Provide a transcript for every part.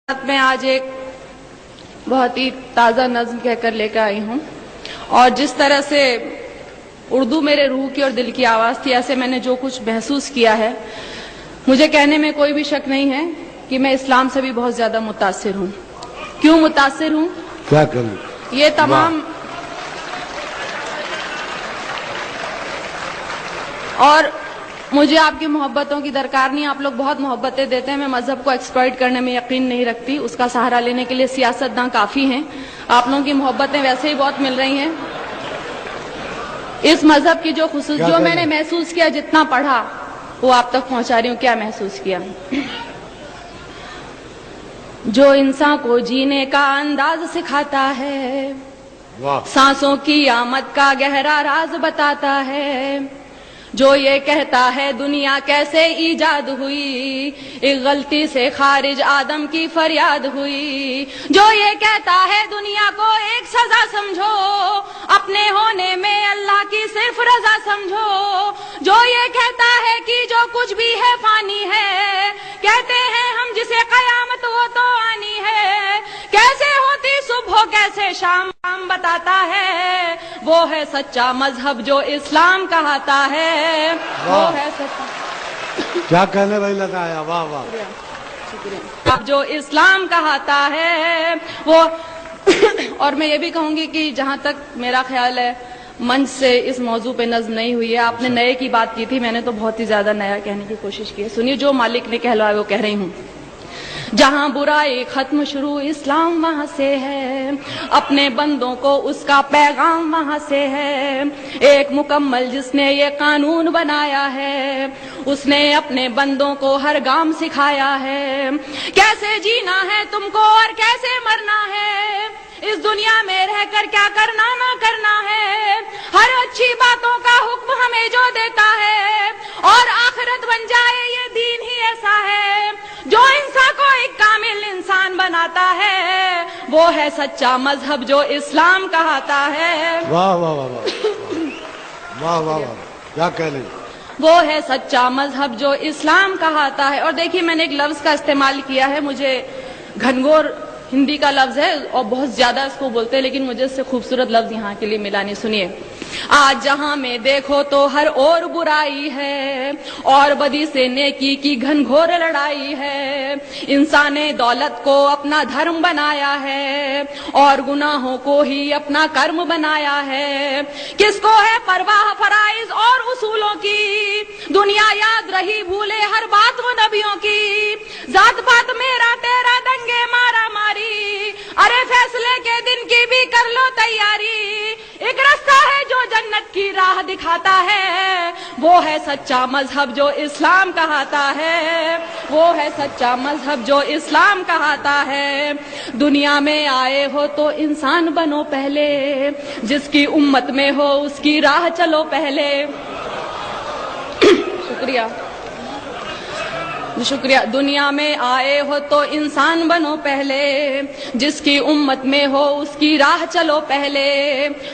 میں آج ایک بہت ہی تازہ نظم کہہ کر لے کر آئی ہوں، اور جس طرح سے اردو میرے روح کی اور دل کی آواز تھی، ایسے میں نے جو کچھ محسوس کیا ہے، مجھے کہنے میں کوئی بھی شک نہیں ہے کہ میں اسلام سے بھی بہت زیادہ متاثر ہوں۔ کیوں متاثر ہوں؟ کیا کروں؟ یہ تمام اور مجھے آپ کی محبتوں کی درکار نہیں، آپ لوگ بہت محبتیں دیتے ہیں، میں مذہب کو ایکسپلائٹ کرنے میں یقین نہیں رکھتی، اس کا سہارا لینے کے لیے سیاستداں کافی ہیں، آپ لوگوں کی محبتیں ویسے ہی بہت مل رہی ہیں۔ اس مذہب کی جو جو میں نے محسوس کیا، جتنا پڑھا وہ آپ تک پہنچا رہی ہوں۔ کیا محسوس کیا؟ جو انسان کو جینے کا انداز سکھاتا ہے، سانسوں کی آمد کا گہرا راز بتاتا ہے، جو یہ کہتا ہے دنیا کیسے ایجاد ہوئی، ایک غلطی سے خارج آدم کی فریاد ہوئی، جو یہ کہتا ہے دنیا کو ایک سزا سمجھو، اپنے ہونے میں اللہ کی صرف رضا سمجھو، جو یہ کہتا ہے کہ جو کچھ بھی ہے فانی ہے، کہتے ہیں ہم جسے قیامت وہ تو آنی ہے، کیسے ہوتی صبح کیسے شام بتاتا ہے، وہ ہے سچا مذہب جو اسلام کہاتا ہے، وہ ہے سچا۔ کیا کہنے بھائی لگایا، واہ واہ، شکریہ۔ اب جو اسلام کہاتا ہے وہ اور میں یہ بھی کہوں گی کہ جہاں تک میرا خیال ہے منچ سے اس موضوع پہ نظم نہیں ہوئی ہے، آپ نے نئے کی بات کی تھی، میں نے تو بہت ہی زیادہ نیا کہنے کی کوشش کی ہے۔ سنیے، جو مالک نے کہلوایا وہ کہہ رہی ہوں۔ جہاں برائی ختم شروع اسلام وہاں سے ہے، اپنے بندوں کو اس کا پیغام وہاں سے ہے، ایک مکمل جس نے یہ قانون بنایا ہے، اس نے اپنے بندوں کو ہر گام سکھایا ہے، کیسے جینا ہے تم کو اور کیسے مرنا ہے، اس دنیا میں رہ کر کیا کرنا نہ کرنا ہے، ہر اچھی باتوں کا حکم ہمیں جو دیتا ہے، اور آخرت بن جائے یہ دین ہی ایسا ہے جو انسان کو ایک کامل انسان بناتا ہے، وہ ہے سچا مذہب جو اسلام کہاتا ہے۔ واہ واہ واہ واہ واہ واہ، کیا کہنے، وہ ہے سچا مذہب جو اسلام کہاتا ہے۔ اور دیکھیے، میں نے ایک لفظ کا استعمال کیا ہے، مجھے گھنگور ہندی کا لفظ ہے اور بہت زیادہ اس کو بولتے ہیں، لیکن مجھے اس سے خوبصورت لفظ یہاں کے لیے ملا نہیں۔ سنیے، آج جہاں میں دیکھو تو ہر اور برائی ہے، اور بدی سے نیکی کی گھنگھور لڑائی ہے، انسان نے دولت کو اپنا دھرم بنایا ہے، اور گناہوں کو ہی اپنا کرم بنایا ہے، کس کو ہے پرواہ فرائض اور اصولوں کی، دنیا یاد رہی بھولے ہر بات وہ نبیوں کی، ذات پات میرا تیرا دنگے مارا ماری، ارے فیصلے کے دن کی بھی کر لو تیاری، ایک راستہ ہے جو جنت کی راہ دکھاتا ہے، وہ ہے سچا مذہب جو اسلام کہاتا ہے، وہ ہے سچا مذہب جو اسلام کہاتا ہے۔ دنیا میں آئے ہو تو انسان بنو پہلے، جس کی امت میں ہو اس کی راہ چلو پہلے۔ شکریہ۔ دنیا میں آئے ہو تو انسان بنو پہلے، جس کی امت میں ہو اس کی راہ چلو پہلے،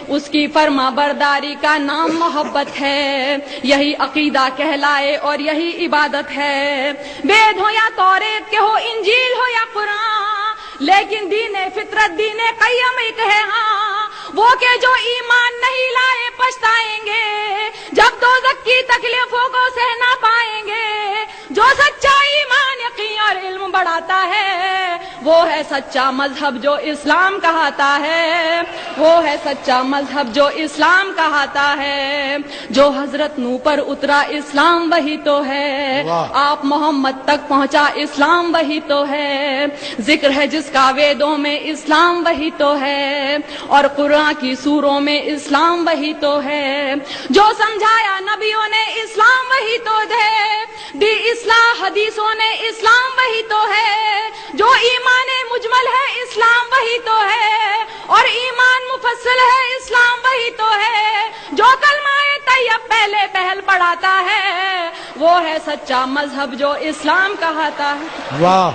اس کی فرما برداری کا نام محبت ہے، یہی عقیدہ کہلائے اور یہی عبادت ہے، وید ہو یا توریت کے ہو، انجیل ہو یا قرآن، لیکن دین فطرت دین قیم ایک ہے، ہاں وہ کہ جو ایمان نہیں لائے پچھتائیں گے، جب دوزخ کی تکلیفوں کو سہ نہ پائیں گے، جو سچا ایمان یقین اور علم بڑھاتا ہے، وہ ہے سچا مذہب جو اسلام کہاتا ہے، وہ ہے سچا مذہب جو اسلام کہاتا ہے، جو حضرت نوح پر اترا اسلام وہی تو ہے، آپ محمد تک پہنچا اسلام وہی تو ہے، ذکر ہے جس کا ویدوں میں اسلام وہی تو ہے، اور قرآن کی سوروں میں اسلام وہی تو ہے، جو سمجھایا نبیوں نے اسلام وہی تو ہے، دی اصلاح حدیثوں نے اسلام وہی تو ہے، جو ایمان مجمل ہے اسلام وہی تو ہے، اور ایمان مفصل ہے اسلام وہی تو ہے، جو کلمہ طیب پہلے پہل پڑھاتا ہے، وہ ہے سچا مذہب جو اسلام کہاتا ہے۔ واہ،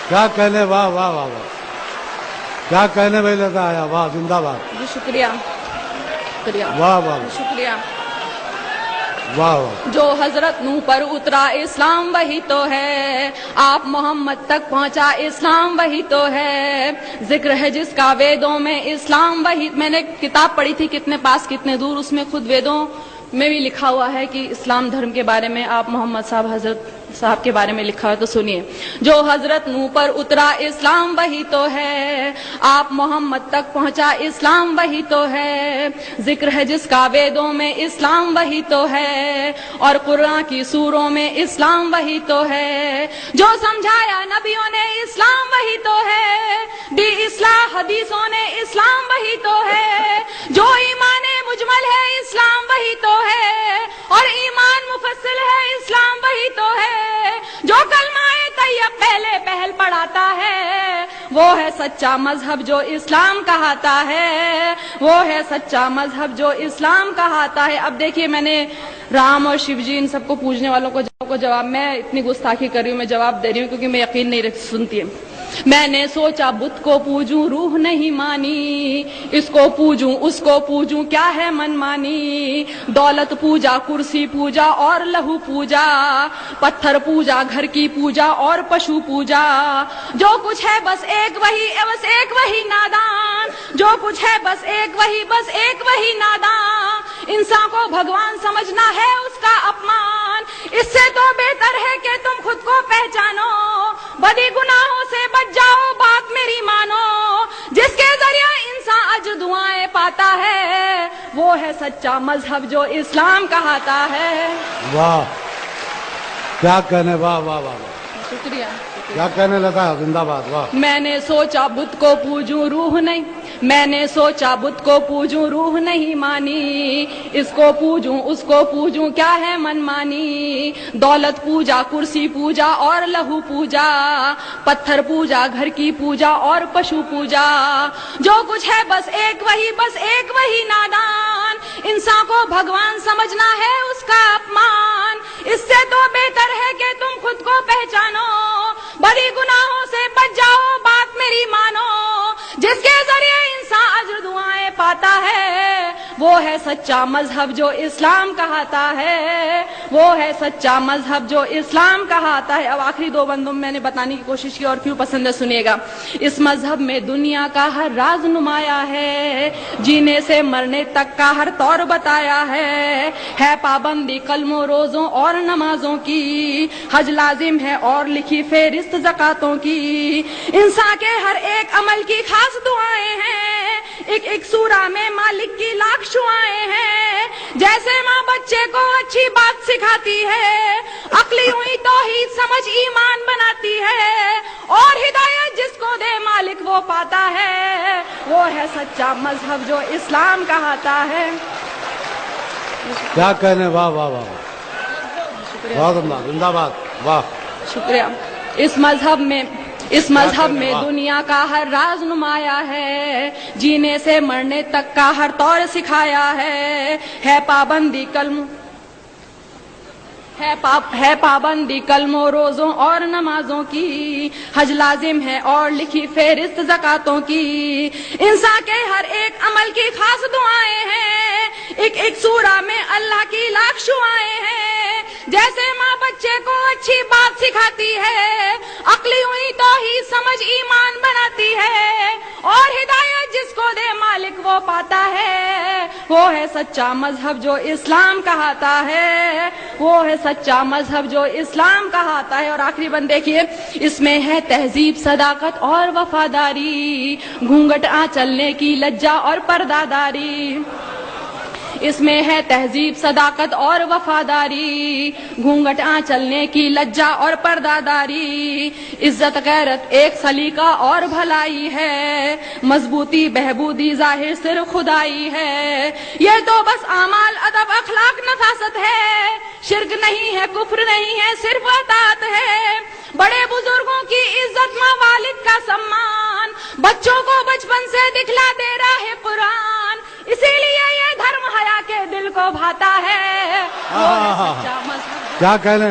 کیا کہنے، واہ واہ واہ واہ، کیا کہنے بھائی لگایا، واہ، زندہ باد۔ جی شکریہ، شکریہ، واہ واہ، شکریہ۔ واہ واہ. جو حضرت نوح پر اترا اسلام وہی تو ہے، آپ محمد تک پہنچا اسلام وہی تو ہے، ذکر ہے جس کا ویدوں میں اسلام وہی. میں نے کتاب پڑھی تھی کتنے پاس کتنے دور، اس میں خود ویدوں میں بھی لکھا ہوا ہے کہ اسلام دھرم کے بارے میں آپ محمد صاحب حضرت صاحب کے بارے میں لکھا ہے. تو سنیے. جو حضرت نوح پر اترا اسلام وہی تو ہے، آپ محمد تک پہنچا اسلام وہی تو ہے، ذکر ہے جس کا ویدوں میں اسلام وہی تو ہے، اور قرآن کی سوروں میں اسلام وہی تو ہے، جو سمجھایا نبیوں نے اسلام وہی تو ہے، دی اصلاح حدیثوں نے اسلام وہی تو ہے، جو ایمان مجمل ہے اسلام وہی تو ہے، اور ایمان مفصل ہے اسلام وہی تو ہے، جو کلمہ طیب پہلے پہل پڑھاتا ہے، وہ ہے سچا مذہب جو اسلام کہاتا ہے، وہ ہے سچا مذہب جو اسلام کہاتا ہے. اب دیکھیے میں نے رام اور شیو جی ان سب کو پوجنے والوں کو جواب، میں اتنی گستاخی کر رہی ہوں، میں جواب دے رہی ہوں کیونکہ میں یقین نہیں سنتی ہے. میں نے سوچا بت کو پوجوں روح نہیں مانی، اس کو پوجوں اس کو پوجوں کیا ہے من مانی، دولت پوجا کرسی پوجا اور لہو پوجا، پتھر پوجا گھر کی پوجا اور پشو پوجا، جو کچھ ہے بس ایک وہی نادان، جو کچھ ہے بس ایک وہی نادان، انسان کو بھگوان سمجھنا ہے اس کا اپمان، اس سے تو بہتر ہے کہ تم خود کو پہچانو، بدی گناہوں سے بچ جاؤ بات میری مانو، جس کے ذریعہ انسان اجر دعائیں پاتا ہے، وہ ہے سچا مذہب جو اسلام کہاتا ہے. واہ کیا کہنے. واہ واہ واہ واہ. شکریہ. کیا کہنے لگا. زندہ باد. واہ. میں نے سوچا بت کو پوجوں روح نہیں، میں نے سوچا بت کو پوجوں روح نہیں مانی، اس کو پوجوں اس کو پوجوں کیا ہے من مانی، دولت پوجا کرسی پوجا اور لہو پوجا، پتھر پوجا گھر کی پوجا اور پشو پوجا، جو کچھ ہے بس ایک وہی نادان، انسان کو بھگوان سمجھنا ہے اس کا اپمان، اس سے تو بہتر ہے کہ تم خود کو پہچانو، بڑی گناہوں سے بچ جاؤ بات میری مانو، جس کے ذریعے انسان اجر دعائیں پاتا ہے، وہ ہے سچا مذہب جو اسلام کہاتا ہے، وہ ہے سچا مذہب جو اسلام کہاتا ہے. اب آخری دو بندوں میں نے بتانے کی کوشش کی اور کیوں پسند ہے سنیے گا. اس مذہب میں دنیا کا ہر راز نمایا ہے، جینے سے مرنے تک کا ہر طور بتایا ہے پابندی کلموں روزوں اور نمازوں کی، حج لازم ہے اور لکھی فہرست زکاتوں کی، انسان کے ہر ایک عمل کی خاص دعائیں ہیں، ایک ایک سورہ میں مالک کی لاکھ شعائیں ہیں، جیسے ماں بچے کو اچھی بات سکھاتی ہے، عقلی ہوئی توحید سمجھ ایمان بناتی ہے، اور ہدایت جس کو دے مالک وہ پاتا ہے، وہ ہے سچا مذہب جو اسلام کہاتا ہے. کیا کہنے. واہ واہ واہ. بہت عمدہ. زندہ باد. واہ. شکریہ. اس مذہب میں دنیا کا ہر راز نمایا ہے، جینے سے مرنے تک کا ہر طور سکھایا ہے پابندی پابندی کلموں روزوں اور نمازوں کی، حج لازم ہے اور لکھی فہرست زکاتوں کی، انسان کے ہر ایک عمل کی خاص دعائیں ہیں، ایک ایک سورہ میں اللہ کی لاکھ شعائیں ہیں، جیسے ماں بچے کو اچھی بات سکھاتی ہے، عقلی ہوئی توحید سمجھ ایمان بناتی ہے، اور ہدایت جس کو دے مالک وہ پاتا ہے، وہ ہے سچا مذہب جو اسلام کہاتا ہے، وہ ہے سچا مذہب جو اسلام کہاتا ہے. اور آخری بند دیکھیے. اس میں ہے تہذیب صداقت اور وفاداری، گھونگھٹ چلنے کی لجا اور پرداداری، اس میں ہے تہذیب صداقت اور وفاداری، گھونگھٹ چلنے کی لجا اور پرداداری، عزت غیرت ایک سلیقہ اور بھلائی ہے، مضبوطی بہبودی ظاہر صرف خدائی ہے، یہ تو بس اعمال ادب اخلاق نفاست ہے، شرک نہیں ہے کفر نہیں ہے صرف اطاعت ہے، بڑے بزرگوں کی عزت ماں والد کا سمان، بچوں کو بچپن سے دکھلا دے رہا ہے قرآن، اسی لیے یہ دھرم حیا کے دل کو بھاتا ہے، وہ ہے سچا مذہب. کیا کہنے.